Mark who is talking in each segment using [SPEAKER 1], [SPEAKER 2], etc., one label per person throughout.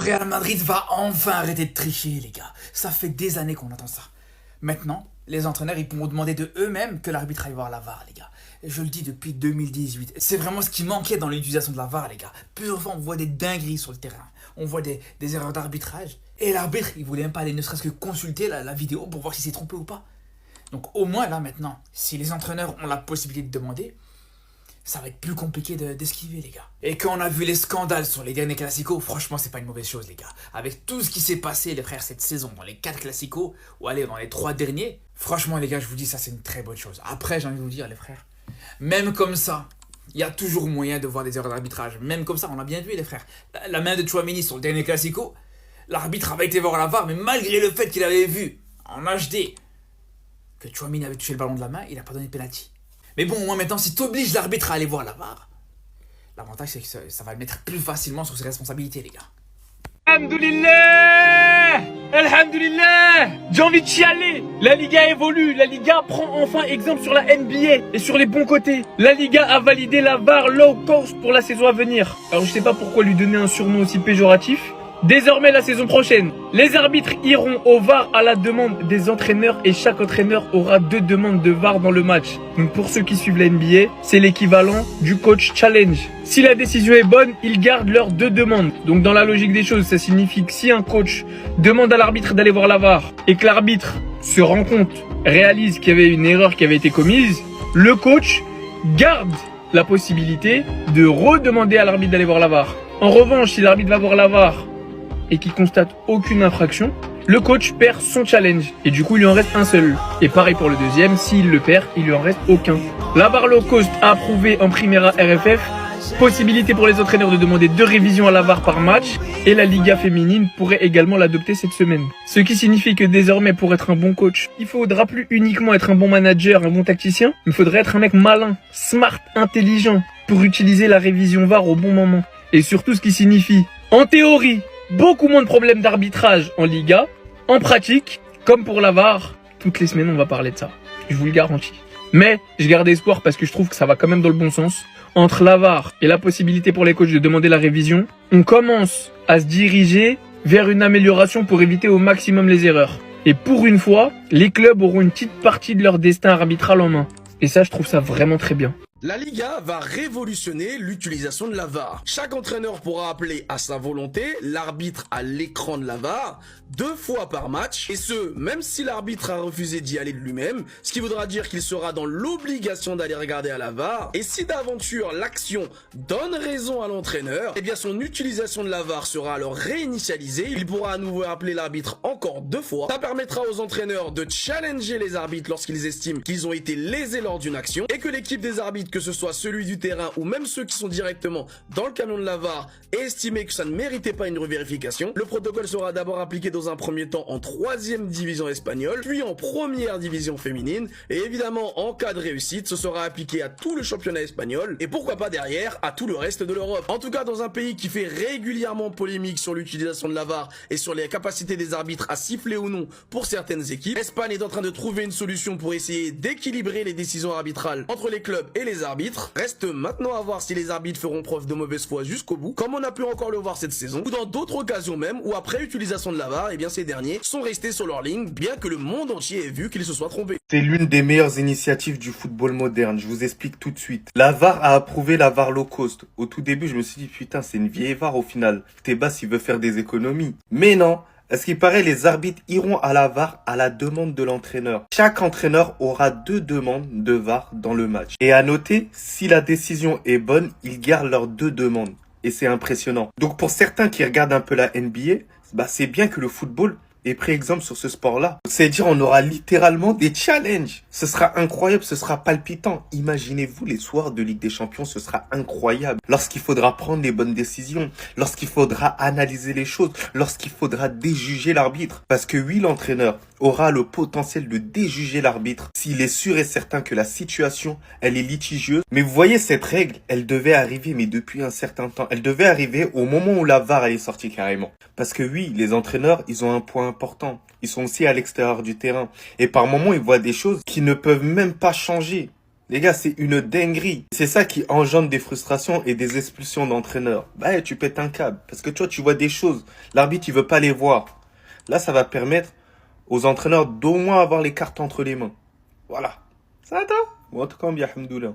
[SPEAKER 1] Real Madrid va enfin arrêter de tricher, les gars. Ça fait des années qu'on attend ça. Maintenant, les entraîneurs, ils pourront demander de eux-mêmes que l'arbitre aille voir la VAR, les gars. Et je le dis depuis 2018. C'est vraiment ce qui manquait dans l'utilisation de la VAR, les gars. Plusieurs fois, on voit des dingueries sur le terrain. On voit des erreurs d'arbitrage. Et l'arbitre, il voulait même pas aller ne serait-ce que consulter la vidéo pour voir s'il s'est trompé ou pas. Donc au moins, là, maintenant, si les entraîneurs ont la possibilité de demander, ça va être plus compliqué d'esquiver, les gars. Et quand on a vu les scandales sur les derniers classicos, franchement, c'est pas une mauvaise chose, les gars. Avec tout ce qui s'est passé, les frères, cette saison, dans les 4 classicos, ou allez, dans les 3 derniers, franchement, les gars, je vous dis, ça, c'est une très bonne chose. Après, j'ai envie de vous dire, les frères, même comme ça, il y a toujours moyen de voir des erreurs d'arbitrage. Même comme ça, on a bien vu, les frères. La main de Tchouaméni sur le dernier classico, l'arbitre avait été voir la VAR, mais malgré le fait qu'il avait vu, en HD, que Tchouaméni avait touché le ballon de la main, il n'a pas donné de penalty. Mais bon, au moins maintenant, si tu obliges l'arbitre à aller voir la VAR, l'avantage c'est que ça va le mettre plus facilement sur ses responsabilités, les gars.
[SPEAKER 2] Alhamdoulilah, Alhamdoulilah. J'ai envie de chialer. La Liga évolue. La Liga prend enfin exemple sur la NBA et sur les bons côtés. La Liga a validé la VAR low cost pour la saison à venir. Alors je sais pas pourquoi lui donner un surnom aussi péjoratif. Désormais, la saison prochaine, les arbitres iront au VAR à la demande des entraîneurs et chaque entraîneur aura 2 demandes de VAR dans le match. Donc pour ceux qui suivent la NBA, c'est l'équivalent du coach challenge. Si la décision est bonne, ils gardent leurs 2 demandes. Donc dans la logique des choses, ça signifie que si un coach demande à l'arbitre d'aller voir la VAR et que l'arbitre se rend compte, réalise qu'il y avait une erreur qui avait été commise, le coach garde la possibilité de redemander à l'arbitre d'aller voir la VAR. En revanche, si l'arbitre va voir la VAR et qui constate aucune infraction, le coach perd son challenge et du coup il lui en reste un seul. Et pareil pour le deuxième, s'il le perd, il lui en reste aucun. La VAR low cost a approuvé en Primera RFF, possibilité pour les entraîneurs de demander 2 révisions à la VAR par match et la Liga féminine pourrait également l'adopter cette semaine. Ce qui signifie que désormais pour être un bon coach, il faudra plus uniquement être un bon manager, un bon tacticien, il faudrait être un mec malin, smart, intelligent pour utiliser la révision VAR au bon moment. Et surtout ce qui signifie, en théorie, beaucoup moins de problèmes d'arbitrage en Liga. En pratique, comme pour la VAR, toutes les semaines on va parler de ça. Je vous le garantis. Mais je garde espoir parce que je trouve que ça va quand même dans le bon sens. Entre la VAR et la possibilité pour les coachs de demander la révision, on commence à se diriger vers une amélioration pour éviter au maximum les erreurs. Et pour une fois, les clubs auront une petite partie de leur destin arbitral en main. Et ça, je trouve ça vraiment très bien.
[SPEAKER 3] La Liga va révolutionner l'utilisation de la VAR. Chaque entraîneur pourra appeler à sa volonté l'arbitre à l'écran de la VAR 2 fois par match, et ce, même si l'arbitre a refusé d'y aller de lui-même, ce qui voudra dire qu'il sera dans l'obligation d'aller regarder à la VAR, et si d'aventure l'action donne raison à l'entraîneur, eh bien son utilisation de la VAR sera alors réinitialisée, il pourra à nouveau appeler l'arbitre encore 2 fois, ça permettra aux entraîneurs de challenger les arbitres lorsqu'ils estiment qu'ils ont été lésés lors d'une action, et que l'équipe des arbitres, que ce soit celui du terrain ou même ceux qui sont directement dans le camion de la VAR, ait estimé que ça ne méritait pas une revérification. Le protocole sera d'abord appliqué dans un premier temps en 3e division espagnole, puis en 1re division féminine, et évidemment en cas de réussite, ce sera appliqué à tout le championnat espagnol, et pourquoi pas derrière à tout le reste de l'Europe. En tout cas, dans un pays qui fait régulièrement polémique sur l'utilisation de la VAR et sur les capacités des arbitres à siffler ou non pour certaines équipes, l'Espagne est en train de trouver une solution pour essayer d'équilibrer les décisions arbitrales entre les clubs et les arbitres. Reste maintenant à voir si les arbitres feront preuve de mauvaise foi jusqu'au bout, comme on a pu encore le voir cette saison, ou dans d'autres occasions même, où après utilisation de la VAR, eh bien ces derniers sont restés sur leur ligne, bien que le monde entier ait vu qu'ils se soient trompés.
[SPEAKER 4] C'est l'une des meilleures initiatives du football moderne, je vous explique tout de suite. La VAR a approuvé la VAR low cost. Au tout début, je me suis dit, putain, c'est une vieille VAR au final. Tebas, il veut faire des économies. Mais non, à ce qui paraît, les arbitres iront à la VAR à la demande de l'entraîneur. Chaque entraîneur aura 2 demandes de VAR dans le match. Et à noter, si la décision est bonne, ils gardent leurs 2 demandes. Et c'est impressionnant. Donc pour certains qui regardent un peu la NBA, c'est bien que le football ait pris exemple sur ce sport-là. C'est-à-dire on aura littéralement des challenges. Ce sera incroyable, ce sera palpitant. Imaginez-vous les soirs de Ligue des Champions, ce sera incroyable. Lorsqu'il faudra prendre les bonnes décisions, lorsqu'il faudra analyser les choses, lorsqu'il faudra déjuger l'arbitre. Parce que oui, l'entraîneur aura le potentiel de déjuger l'arbitre s'il est sûr et certain que la situation, elle est litigieuse. Mais vous voyez, cette règle, elle devait arriver, mais depuis un certain temps. Elle devait arriver au moment où la VAR elle est sortie carrément. Parce que oui, les entraîneurs, ils ont un point important. Ils sont aussi à l'extérieur du terrain. Et par moments, ils voient des choses qui ne peuvent même pas changer. Les gars, c'est une dinguerie. C'est ça qui engendre des frustrations et des expulsions d'entraîneurs. Bah, tu pètes un câble. Parce que tu vois des choses. L'arbitre, il veut pas les voir. Là, ça va permettre aux entraîneurs d'au moins avoir les cartes entre les mains. Voilà. Ça attend. Bon, en tout cas, bien, alhamdoulilah.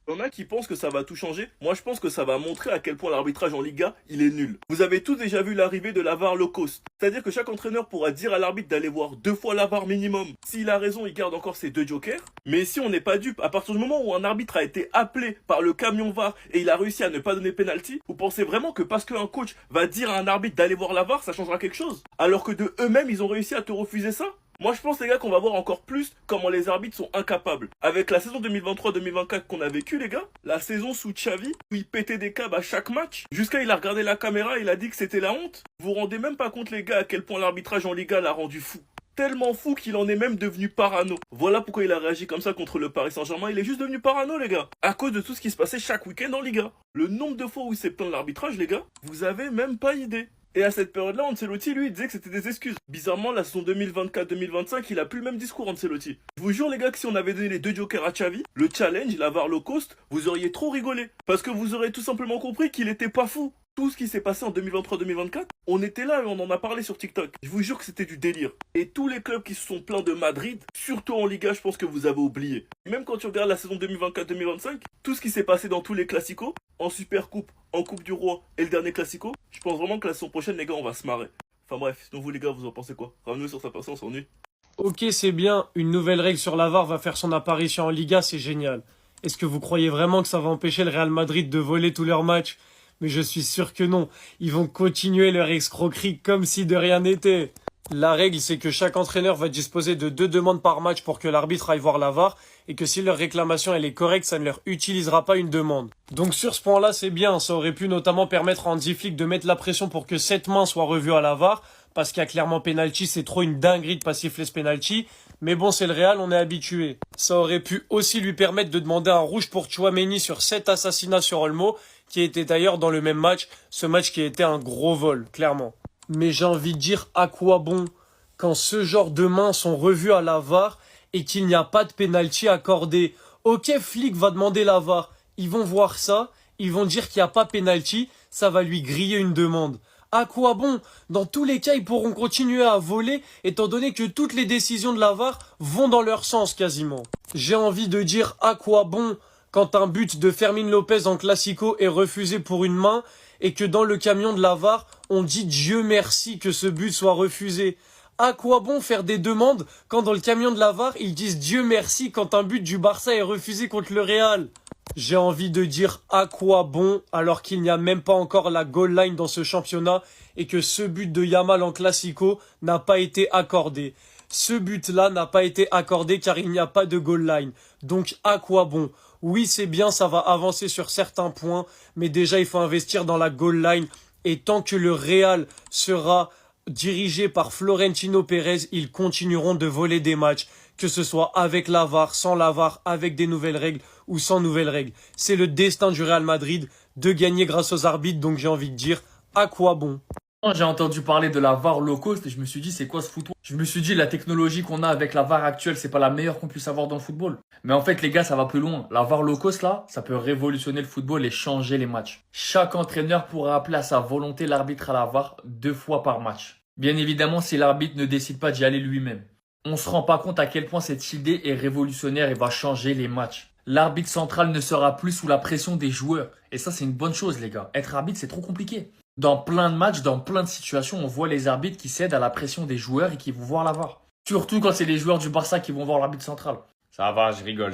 [SPEAKER 5] Il y en a qui pensent que ça va tout changer. Moi, je pense que ça va montrer à quel point l'arbitrage en Liga, il est nul. Vous avez tous déjà vu l'arrivée de la VAR low cost. C'est-à-dire que chaque entraîneur pourra dire à l'arbitre d'aller voir 2 fois la VAR minimum. S'il a raison, il garde encore ses 2 jokers. Mais si on n'est pas dupe, à partir du moment où un arbitre a été appelé par le camion VAR et il a réussi à ne pas donner penalty, vous pensez vraiment que parce qu'un coach va dire à un arbitre d'aller voir la VAR, ça changera quelque chose? Alors que de eux-mêmes, ils ont réussi à te refuser ça? Moi je pense les gars qu'on va voir encore plus comment les arbitres sont incapables. Avec la saison 2023-2024 qu'on a vécu les gars, la saison sous Xavi, où il pétait des câbles à chaque match, jusqu'à il a regardé la caméra et il a dit que c'était la honte. Vous vous rendez même pas compte les gars à quel point l'arbitrage en Liga l'a rendu fou. Tellement fou qu'il en est même devenu parano. Voilà pourquoi il a réagi comme ça contre le Paris Saint-Germain, il est juste devenu parano les gars. À cause de tout ce qui se passait chaque week-end en Liga. Le nombre de fois où il s'est plaint de l'arbitrage les gars, vous avez même pas idée. Et à cette période-là, Ancelotti, lui, il disait que c'était des excuses. Bizarrement, la saison 2024-2025, il a plus le même discours, Ancelotti. Je vous jure, les gars, que si on avait donné les 2 jokers à Xavi, le challenge, la VAR low cost, vous auriez trop rigolé. Parce que vous aurez tout simplement compris qu'il était pas fou. Tout ce qui s'est passé en 2023-2024, on était là et on en a parlé sur TikTok. Je vous jure que c'était du délire. Et tous les clubs qui se sont plaints de Madrid, surtout en Liga, je pense que vous avez oublié. Même quand tu regardes la saison 2024-2025, tout ce qui s'est passé dans tous les classicos, en Super Coupe, en Coupe du Roi et le dernier classico, je pense vraiment que la saison prochaine, les gars, on va se marrer. Enfin bref, sinon vous les gars, vous en pensez quoi? Ramenez sur sa personne, on s'ennuie.
[SPEAKER 2] Ok, c'est bien, une nouvelle règle sur la VAR va faire son apparition en Liga, c'est génial. Est-ce que vous croyez vraiment que ça va empêcher le Real Madrid de voler tous leurs matchs? Mais je suis sûr que non. Ils vont continuer leur escroquerie comme si de rien n'était. La règle, c'est que chaque entraîneur va disposer de 2 demandes par match pour que l'arbitre aille voir la VAR et que si leur réclamation elle est correcte, ça ne leur utilisera pas une demande. Donc sur ce point-là, c'est bien. Ça aurait pu notamment permettre à Hansi Flick de mettre la pression pour que 7 mains soient revues à la VAR parce qu'il y a clairement penalty, c'est trop une dinguerie de pas siffler ce penalty. Mais bon, c'est le Real, on est habitué. Ça aurait pu aussi lui permettre de demander un rouge pour Tchouaméni sur 7 assassinats sur Olmo, qui était d'ailleurs dans le même match, ce match qui était un gros vol, clairement. Mais j'ai envie de dire à quoi bon quand ce genre de mains sont revues à la VAR et qu'il n'y a pas de penalty accordé. Ok, Flick va demander la VAR, ils vont voir ça, ils vont dire qu'il n'y a pas penalty, ça va lui griller une demande. À quoi bon? Dans tous les cas, ils pourront continuer à voler, étant donné que toutes les décisions de la VAR vont dans leur sens quasiment. J'ai envie de dire à quoi bon quand un but de Fermín Lopez en Classico est refusé pour une main et que dans le camion de la VAR, on dit Dieu merci que ce but soit refusé. À quoi bon faire des demandes quand dans le camion de la VAR, ils disent Dieu merci quand un but du Barça est refusé contre le Real? J'ai envie de dire à quoi bon alors qu'il n'y a même pas encore la goal line dans ce championnat et que ce but de Yamal en Classico n'a pas été accordé. Ce but-là n'a pas été accordé car il n'y a pas de goal line. Donc à quoi bon? Oui, c'est bien, ça va avancer sur certains points, mais déjà il faut investir dans la goal line et tant que le Real sera dirigé par Florentino Pérez, ils continueront de voler des matchs, que ce soit avec la VAR, sans la VAR, avec des nouvelles règles ou sans nouvelles règles. C'est le destin du Real Madrid de gagner grâce aux arbitres, donc j'ai envie de dire, à quoi bon?
[SPEAKER 6] Quand j'ai entendu parler de la VAR low cost et je me suis dit c'est quoi ce foutoir? Je me suis dit la technologie qu'on a avec la VAR actuelle c'est pas la meilleure qu'on puisse avoir dans le football. Mais en fait les gars ça va plus loin. La VAR low cost là ça peut révolutionner le football et changer les matchs. Chaque entraîneur pourra appeler à sa volonté l'arbitre à la VAR 2 fois par match. Bien évidemment si l'arbitre ne décide pas d'y aller lui-même. On se rend pas compte à quel point cette idée est révolutionnaire et va changer les matchs. L'arbitre central ne sera plus sous la pression des joueurs. Et ça c'est une bonne chose les gars. Être arbitre c'est trop compliqué. Dans plein de matchs, dans plein de situations, on voit les arbitres qui cèdent à la pression des joueurs et qui vont voir la VAR. Surtout quand c'est les joueurs du Barça qui vont voir l'arbitre central. Ça va, je rigole.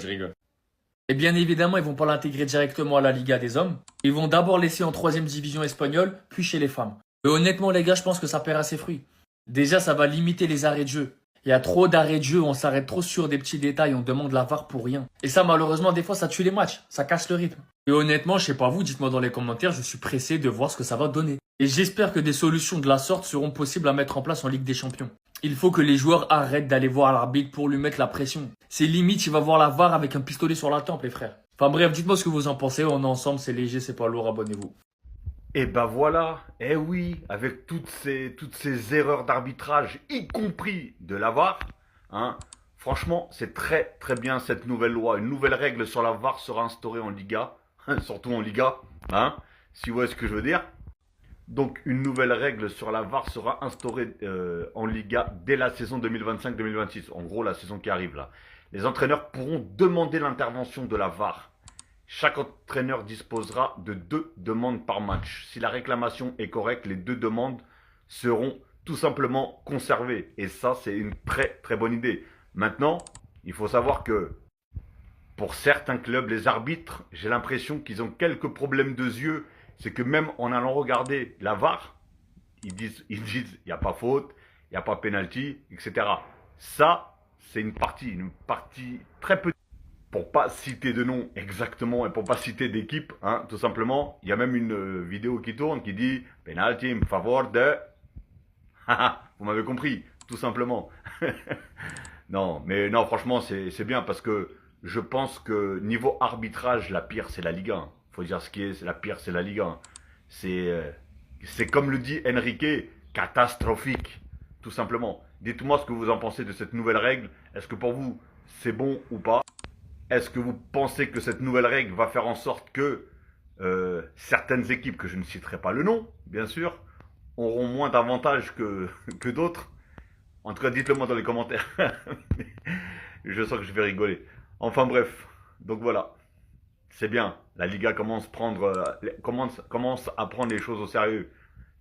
[SPEAKER 6] Et bien évidemment, ils vont pas l'intégrer directement à la Liga des hommes. Ils vont d'abord laisser en 3e division espagnole, puis chez les femmes. Et honnêtement les gars, je pense que ça paiera ses fruits. Déjà, ça va limiter les arrêts de jeu. Il y a trop d'arrêts de jeu, on s'arrête trop sur des petits détails, on demande la VAR pour rien. Et ça, malheureusement, des fois, ça tue les matchs, ça casse le rythme. Et honnêtement, je sais pas vous, dites-moi dans les commentaires, je suis pressé de voir ce que ça va donner. Et j'espère que des solutions de la sorte seront possibles à mettre en place en Ligue des Champions. Il faut que les joueurs arrêtent d'aller voir l'arbitre pour lui mettre la pression. C'est limite, il va voir la VAR avec un pistolet sur la tempe, les frères. Enfin bref, dites-moi ce que vous en pensez, on est ensemble, c'est léger, c'est pas lourd, abonnez-vous.
[SPEAKER 7] Et ben voilà, eh oui, avec toutes ces erreurs d'arbitrage, y compris de la VAR, hein, Franchement, c'est très très bien cette nouvelle loi. Une nouvelle règle sur la VAR sera instaurée en Liga, surtout en Liga, hein, si vous voyez ce que je veux dire. Donc une nouvelle règle sur la VAR sera instaurée en Liga dès la saison 2025-2026. En gros, la saison qui arrive là. Les entraîneurs pourront demander l'intervention de la VAR. Chaque entraîneur disposera de 2 demandes par match. Si la réclamation est correcte, les 2 demandes seront tout simplement conservées. Et ça, c'est une très très bonne idée. Maintenant, il faut savoir que pour certains clubs, les arbitres, j'ai l'impression qu'ils ont quelques problèmes de yeux. C'est que même en allant regarder la VAR, ils disent il n'y a pas faute, il n'y a pas penalty, etc. Ça, c'est une partie très petite. Pour pas citer de nom exactement et pour pas citer d'équipe, hein, tout simplement, il y a même une vidéo qui tourne qui dit penalty en faveur de... Vous m'avez compris, tout simplement. Non, mais non, franchement, c'est bien parce que je pense que niveau arbitrage, la pire, c'est la Ligue 1. Faut dire ce qui est, la pire, c'est la Ligue 1. C'est comme le dit Enrique, catastrophique, tout simplement. Dites-moi ce que vous en pensez de cette nouvelle règle. Est-ce que pour vous, c'est bon ou pas? Est-ce que vous pensez que cette nouvelle règle va faire en sorte que certaines équipes, que je ne citerai pas le nom, bien sûr, auront moins d'avantages que d'autres? En tout cas, dites-le moi dans les commentaires. Je sens que je vais rigoler. Enfin bref, donc voilà. C'est bien, la Liga commence à prendre les choses au sérieux.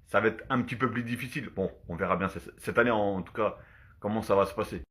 [SPEAKER 7] Ça va être un petit peu plus difficile. Bon, on verra bien cette année en tout cas comment ça va se passer.